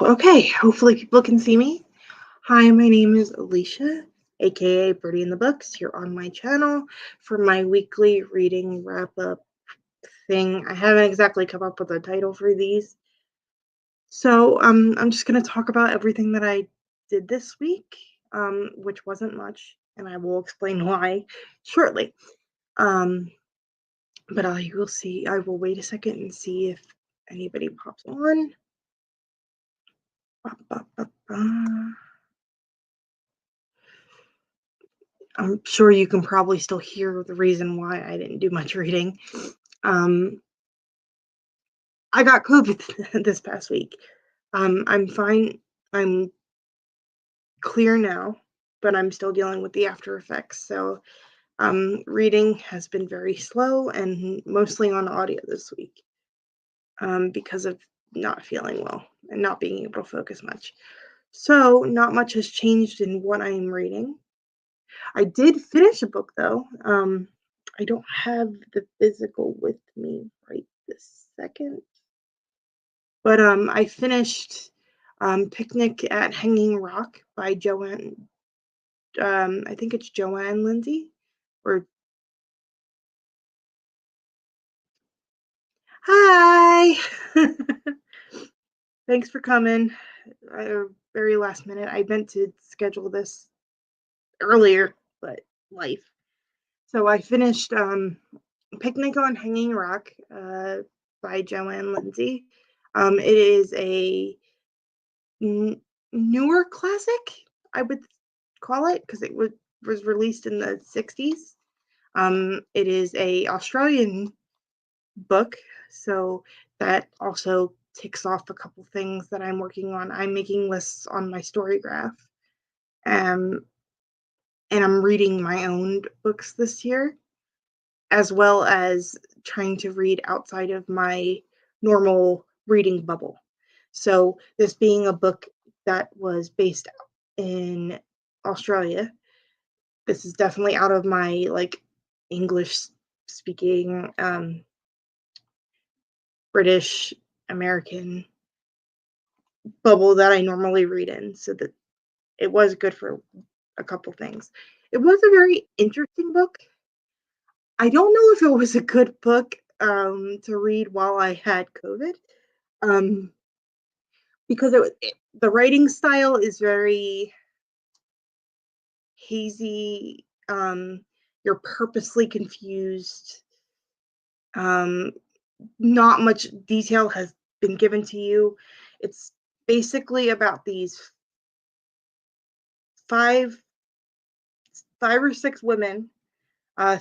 Okay, hopefully people can see me. Hi, my name is Alicia, aka Birdie in the Books, here on my channel for my weekly reading wrap up thing. I haven't exactly come up with a title for these. So I'm just gonna talk about everything that I did this week, which wasn't much, and I will explain why shortly. Um, but I will see. I will wait a second and see if anybody pops on. Ba, ba, ba, ba. I'm sure you can probably still hear the reason why I didn't do much reading. Um, I got COVID this past week. I'm fine. I'm clear now, but I'm still dealing with the after effects. So, reading has been very slow and mostly on audio this week, because of not feeling well and not being able to focus much. So, not much has changed in what I'm reading. I did finish a book though. I don't have the physical with me right this second, but I finished Picnic at Hanging Rock by Joanne. I think it's Joanne Lindsay. Or hi, thanks for coming. Very last minute. I meant to schedule this earlier, but life. So I finished Picnic on Hanging Rock by Joanne Lindsay. It is a newer classic, I would call it, because was released in the 60s. It is a Australian book, so that also ticks off a couple things that I'm working on. I'm making lists on my story graph, um, and I'm reading my own books this year, as well as trying to read outside of my normal reading bubble. So, this being a book that was based in Australia, this is definitely out of my like English speaking, British American bubble that I normally read in. So that it was good for a couple things. It was a very interesting book. I don't know if it was a good book to read while I had COVID, um, because the writing style is very hazy. You're purposely confused. Um, Not much detail has been given to you. It's basically about these five, five or six women, uh,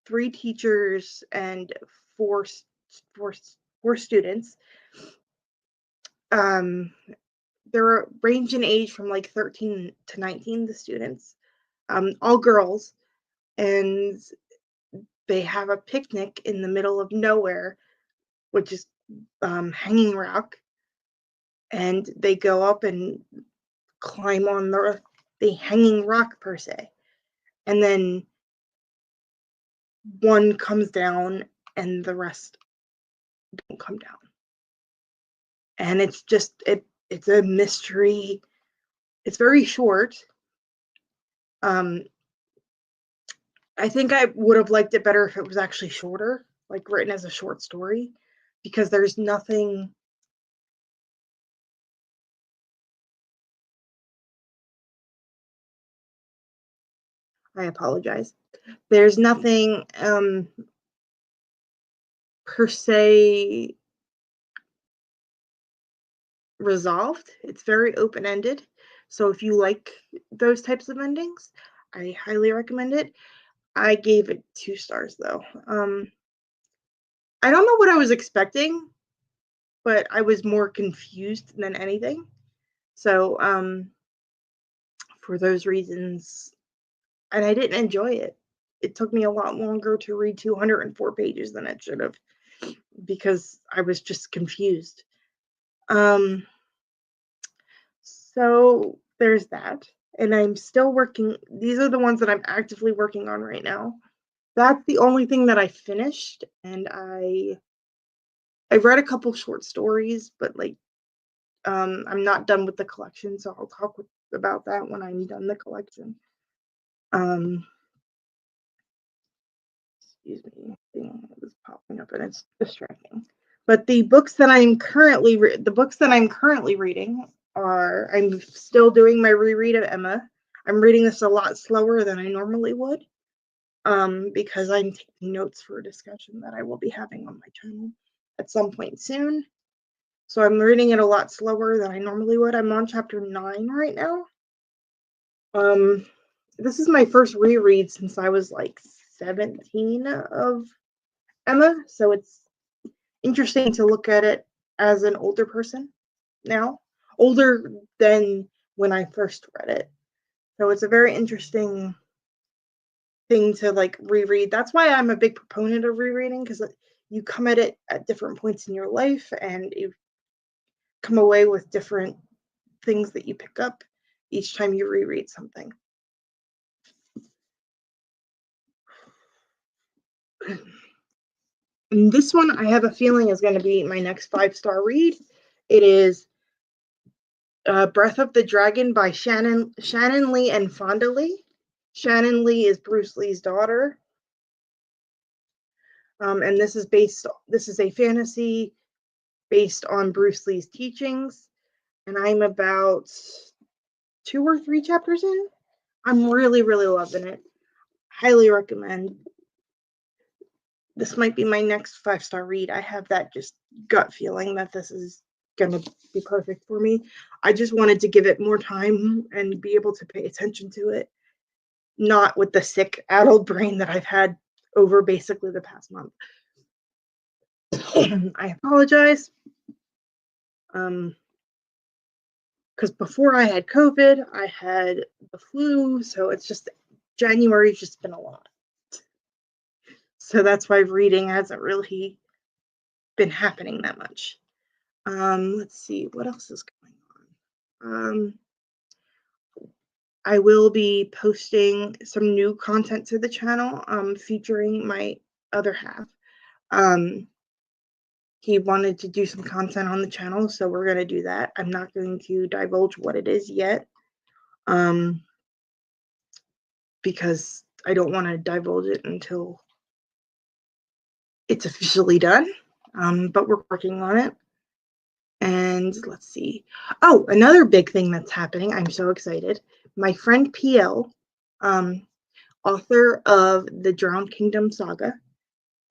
three teachers, and four, four, four students. Um, they're range in age from like 13 to 19. The students, all girls, and they have a picnic in the middle of nowhere, which is Hanging Rock, and they go up and climb on the hanging rock per se, and then one comes down and the rest don't come down, and it's just it's a mystery. It's very short. um I think I would have liked it better if it was actually shorter, like written as a short story, because there's nothing. I apologize. There's nothing per se resolved. It's very open ended. So if you like those types of endings, I highly recommend it. I gave it 2 stars though. I don't know what I was expecting, but I was more confused than anything. So for those reasons, and I didn't enjoy it. It took me a lot longer to read 204 pages than it should have because I was just confused. Um, so there's that. And I'm still working. These are the ones that I'm actively working on right now. That's the only thing that I finished, and I read a couple short stories, but like I'm not done with the collection, so I'll talk about that when I'm done the collection. Excuse me, thing was popping up and it's distracting. But the books that I'm currently reading are, I'm still doing my reread of Emma. I'm reading this a lot slower than I normally would, because I'm taking notes for a discussion that I will be having on my channel at some point soon. So I'm reading it a lot slower than I normally would. I'm on chapter 9 right now. This is my first reread since I was like 17 of Emma, so it's interesting to look at it as an older person now, older than when I first read it. So it's a very interesting thing to like reread. That's why I'm a big proponent of rereading, because you come at it at different points in your life and you come away with different things that you pick up each time you reread something. And this one I have a feeling is going to be my next 5-star read. It is Breath of the Dragon by Shannon Lee and Fonda Lee. Shannon Lee is Bruce Lee's daughter. And this is a fantasy based on Bruce Lee's teachings. And I'm about 2 or 3 chapters in. I'm really, really loving it. Highly recommend. This might be my next 5-star read. I have that just gut feeling that this is going to be perfect for me. I just wanted to give it more time and be able to pay attention to it, not with the sick, addled brain that I've had over basically the past month. I apologize. Because before I had COVID, I had the flu, so it's just January's just been a lot. So that's why reading hasn't really been happening that much. Let's see, what else is going on? I will be posting some new content to the channel, featuring my other half. He wanted to do some content on the channel, so we're going to do that. I'm not going to divulge what it is yet, because I don't want to divulge it until it's officially done, but we're working on it. And let's see. Oh, another big thing that's happening. I'm so excited. My friend PL, author of the Drowned Kingdom saga,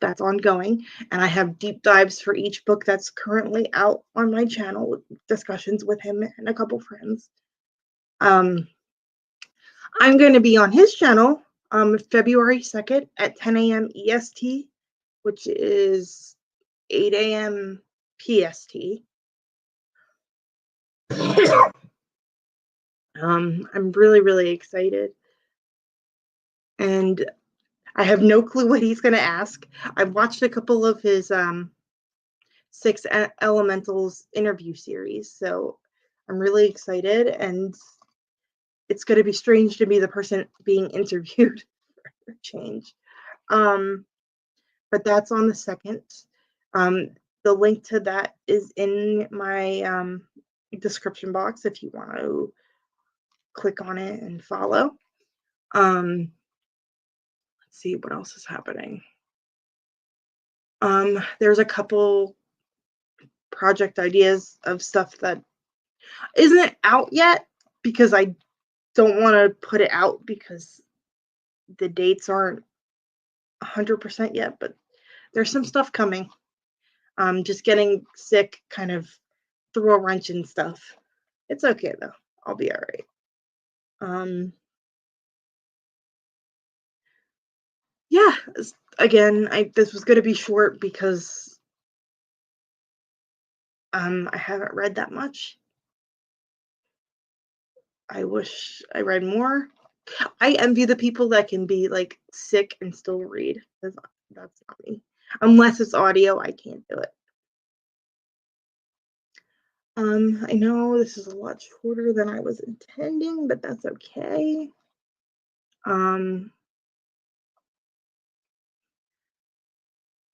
that's ongoing, and I have deep dives for each book that's currently out on my channel with discussions with him and a couple friends. I'm going to be on his channel February 2nd at 10 a.m. EST, which is 8 a.m. PST. I'm really, really excited. And I have no clue what he's going to ask. I've watched a couple of his 6 Elementals interview series, so I'm really excited, and it's going to be strange to be the person being interviewed for a change. But that's on the 2nd. The link to that is in my description box if you want to click on it and follow. Let's see what else is happening. There's a couple project ideas of stuff that isn't out yet, because I don't want to put it out because the dates aren't 100% yet, but there's some stuff coming. Just getting sick kind of threw a wrench in stuff. It's okay though. I'll be all right. Yeah, again, this was going to be short because I haven't read that much. I wish I read more. I envy the people that can be like sick and still read. That's not me. Unless it's audio, I can't do it. I know this is a lot shorter than I was intending, but that's okay.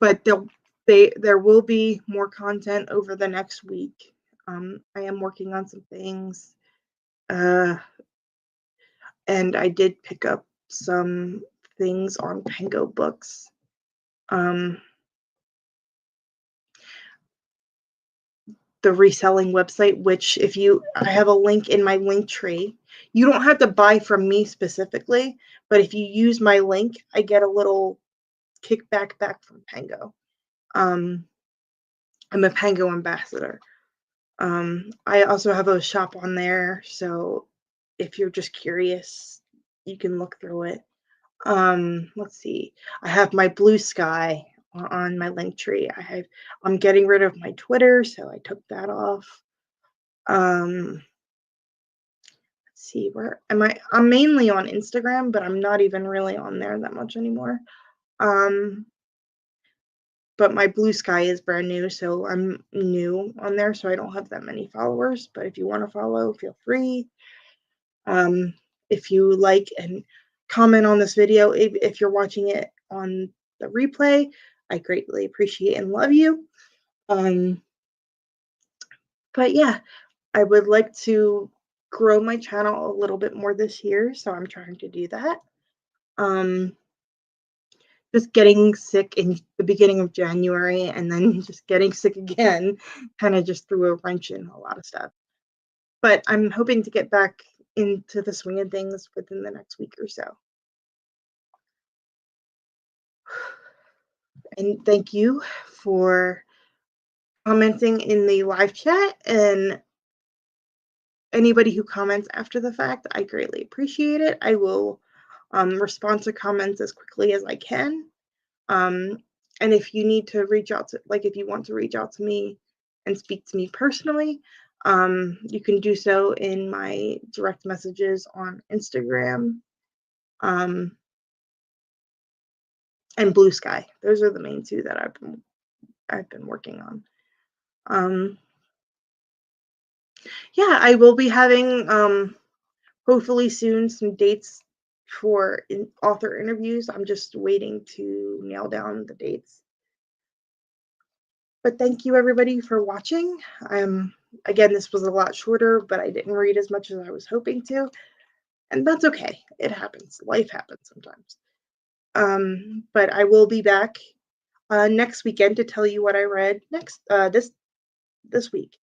But there will be more content over the next week. I am working on some things, uh, and I did pick up some things on Pengo Books. Um, the reselling website, which I have a link in my link tree. You don't have to buy from me specifically, but if you use my link, I get a little kickback back from Pengo. Um, I'm a Pengo ambassador. I also have a shop on there, so if you're just curious, you can look through it. Let's see. I have my Blue Sky on my link tree. I'm getting rid of my Twitter, so I took that off. Let's see, where am I? I'm mainly on Instagram, but I'm not even really on there that much anymore. Um, but my Blue Sky is brand new, so I'm new on there, so I don't have that many followers. But if you want to follow, feel free. Um, if you like and comment on this video, if you're watching it on the replay, I greatly appreciate and love you. But yeah, I would like to grow my channel a little bit more this year, so I'm trying to do that. Um, just getting sick in the beginning of January and then just getting sick again kind of just threw a wrench in a lot of stuff. But I'm hoping to get back into the swing of things within the next week or so. And thank you for commenting in the live chat, and anybody who comments after the fact, I greatly appreciate it. I will respond to comments as quickly as I can. Um, and if you need to reach out to, like, if you want to reach out to me and speak to me personally, you can do so in my direct messages on Instagram and Blue Sky. Those are the main two that I've been working on. Yeah, I will be having hopefully soon some dates for author interviews. I'm just waiting to nail down the dates. But thank you everybody for watching. Again, this was a lot shorter, but I didn't read as much as I was hoping to, and that's okay. It happens. Life happens sometimes. But I will be back next weekend to tell you what I read this week.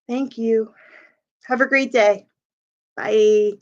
Thank you. Have a great day. Bye.